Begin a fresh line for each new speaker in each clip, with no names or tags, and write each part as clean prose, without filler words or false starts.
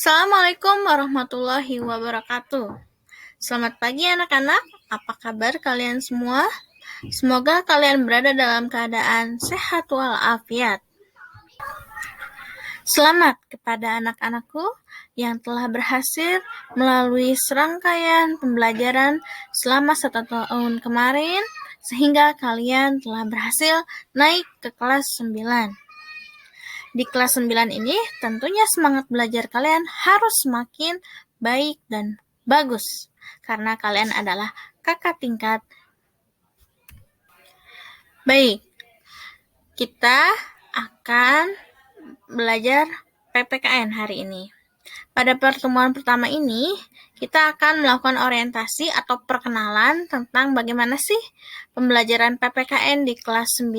Assalamualaikum warahmatullahi wabarakatuh. Selamat pagi anak-anak, apa kabar kalian semua? Semoga kalian berada dalam keadaan sehat walafiat. Selamat kepada anak-anakku yang telah berhasil melalui serangkaian pembelajaran selama 1 tahun kemarin, sehingga kalian telah berhasil naik ke kelas 9. Di kelas 9 ini tentunya semangat belajar kalian harus semakin baik dan bagus, karena kalian adalah kakak tingkat. Baik, kita akan belajar PPKN hari ini. Pada pertemuan pertama ini, kita akan melakukan orientasi atau perkenalan tentang bagaimana sih pembelajaran PPKN di kelas 9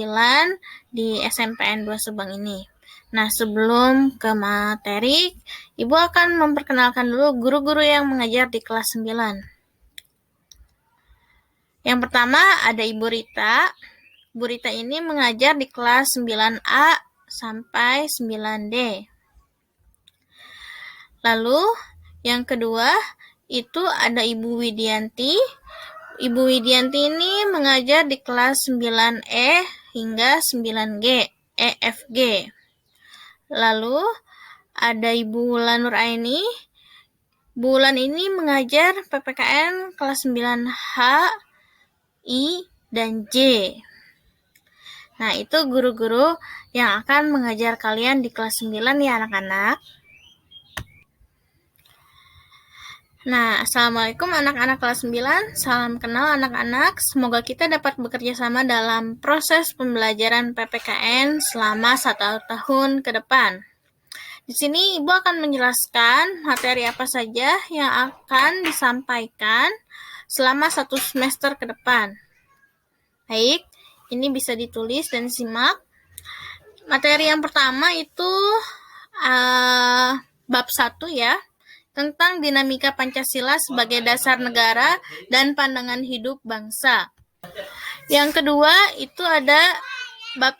di SMPN 2 Subang ini. Nah, sebelum ke materi, Ibu akan memperkenalkan dulu guru-guru yang mengajar di kelas 9. Yang pertama ada Ibu Rita. Ibu Rita ini mengajar di kelas 9A sampai 9D. Lalu, yang kedua itu ada Ibu Widianti. Ibu Widianti ini mengajar di kelas 9E hingga 9G, EFG. Lalu ada Ibu Wulan Nuraini. Bu Wulan ini mengajar PPKN kelas 9H, I, dan J. Nah, itu guru-guru yang akan mengajar kalian di kelas 9 ya anak-anak. Nah, Assalamualaikum anak-anak kelas 9. Salam kenal anak-anak. Semoga kita dapat bekerja sama dalam proses pembelajaran PPKN selama 1 tahun ke depan. Di sini Ibu akan menjelaskan materi apa saja yang akan disampaikan selama 1 semester ke depan. Baik, ini bisa ditulis dan simak. Materi yang pertama itu bab 1 ya, tentang dinamika Pancasila sebagai dasar negara dan pandangan hidup bangsa. Yang kedua itu ada bab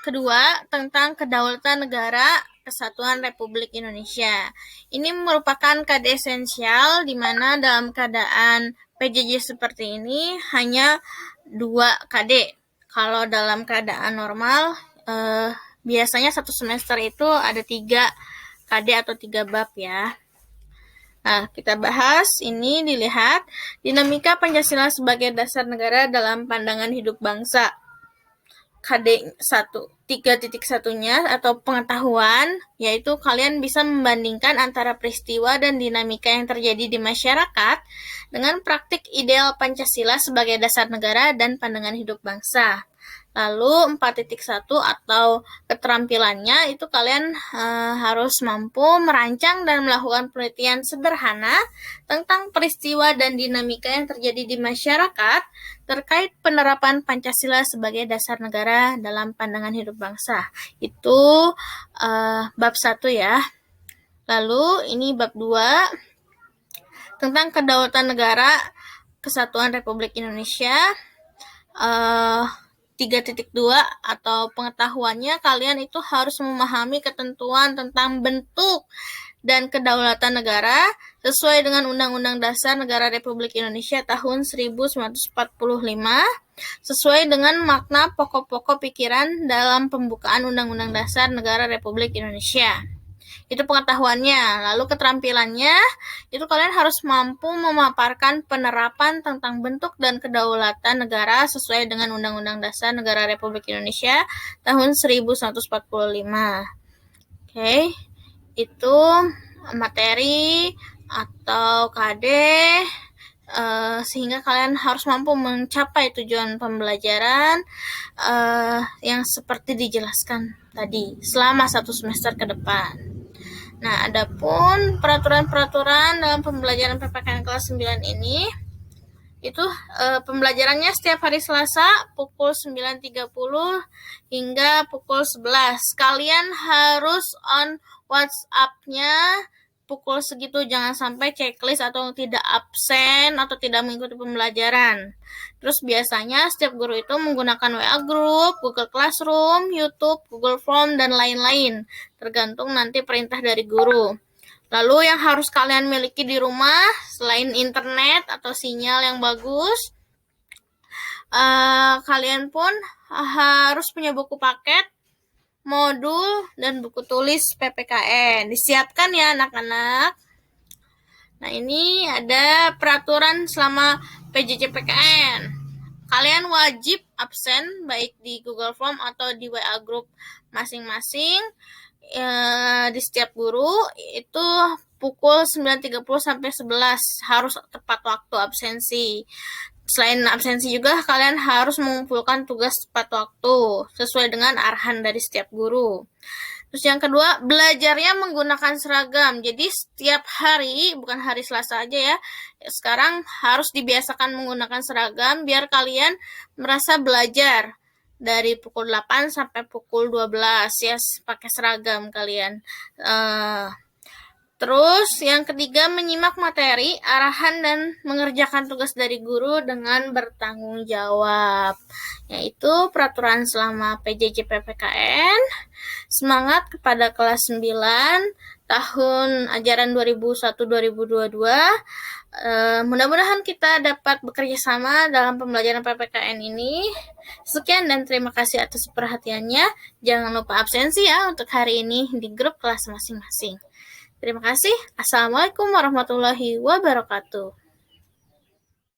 kedua tentang kedaulatan negara Kesatuan Republik Indonesia. Ini merupakan KD esensial di mana dalam keadaan PJJ seperti ini hanya 2 KD. Kalau dalam keadaan normal biasanya 1 semester itu ada 3 KD atau 3 bab ya. Nah, kita bahas ini, dilihat dinamika Pancasila sebagai dasar negara dalam pandangan hidup bangsa. KD 3.1-nya atau pengetahuan, yaitu kalian bisa membandingkan antara peristiwa dan dinamika yang terjadi di masyarakat dengan praktik ideal Pancasila sebagai dasar negara dan pandangan hidup bangsa. Lalu 4.1 atau keterampilannya itu kalian harus mampu merancang dan melakukan penelitian sederhana tentang peristiwa dan dinamika yang terjadi di masyarakat terkait penerapan Pancasila sebagai dasar negara dalam pandangan hidup bangsa. Itu bab 1 ya. Lalu ini bab 2 tentang kedaulatan negara Kesatuan Republik Indonesia. 3.2 atau pengetahuannya, kalian itu harus memahami ketentuan tentang bentuk dan kedaulatan negara sesuai dengan Undang-Undang Dasar Negara Republik Indonesia tahun 1945 sesuai dengan makna pokok-pokok pikiran dalam pembukaan Undang-Undang Dasar Negara Republik Indonesia. Itu pengetahuannya. Lalu keterampilannya, itu kalian harus mampu memaparkan penerapan tentang bentuk dan kedaulatan negara sesuai dengan Undang-Undang Dasar Negara Republik Indonesia tahun 1945. Oke, itu materi atau KD sehingga kalian harus mampu mencapai tujuan pembelajaran yang seperti dijelaskan tadi selama 1 semester ke depan. Nah, adapun peraturan-peraturan dalam pembelajaran PPKN kelas 9 ini, itu pembelajarannya setiap hari Selasa pukul 9.30 hingga pukul 11. Kalian harus on WhatsApp-nya pukul segitu, jangan sampai checklist atau tidak absen atau tidak mengikuti pembelajaran. Terus biasanya setiap guru itu menggunakan WA Group, Google Classroom, YouTube, Google Form, dan lain-lain. Tergantung nanti perintah dari guru. Lalu yang harus kalian miliki di rumah, selain internet atau sinyal yang bagus, kalian pun harus punya buku paket, modul, dan buku tulis PPKN. Disiapkan ya anak-anak. Nah, ini ada peraturan selama PJJ PKN. Kalian wajib absen baik di Google Form atau di WA group masing-masing di setiap guru itu pukul 9.30 sampai 11 harus tepat waktu absensi. Selain absensi juga kalian harus mengumpulkan tugas tepat waktu sesuai dengan arahan dari setiap guru. Terus yang kedua, belajarnya menggunakan seragam. Jadi setiap hari, bukan hari Selasa aja ya, sekarang harus dibiasakan menggunakan seragam biar kalian merasa belajar dari pukul 8 sampai pukul 12 ya, pakai seragam kalian. Terus yang ketiga, menyimak materi, arahan, dan mengerjakan tugas dari guru dengan bertanggung jawab. Yaitu peraturan selama PJJ PPKN. Semangat kepada kelas 9 tahun ajaran 2021-2022. Mudah-mudahan kita dapat bekerja sama dalam pembelajaran PPKN ini. Sekian dan terima kasih atas perhatiannya. Jangan lupa absensi ya untuk hari ini di grup kelas masing-masing. Terima kasih. Assalamualaikum warahmatullahi wabarakatuh.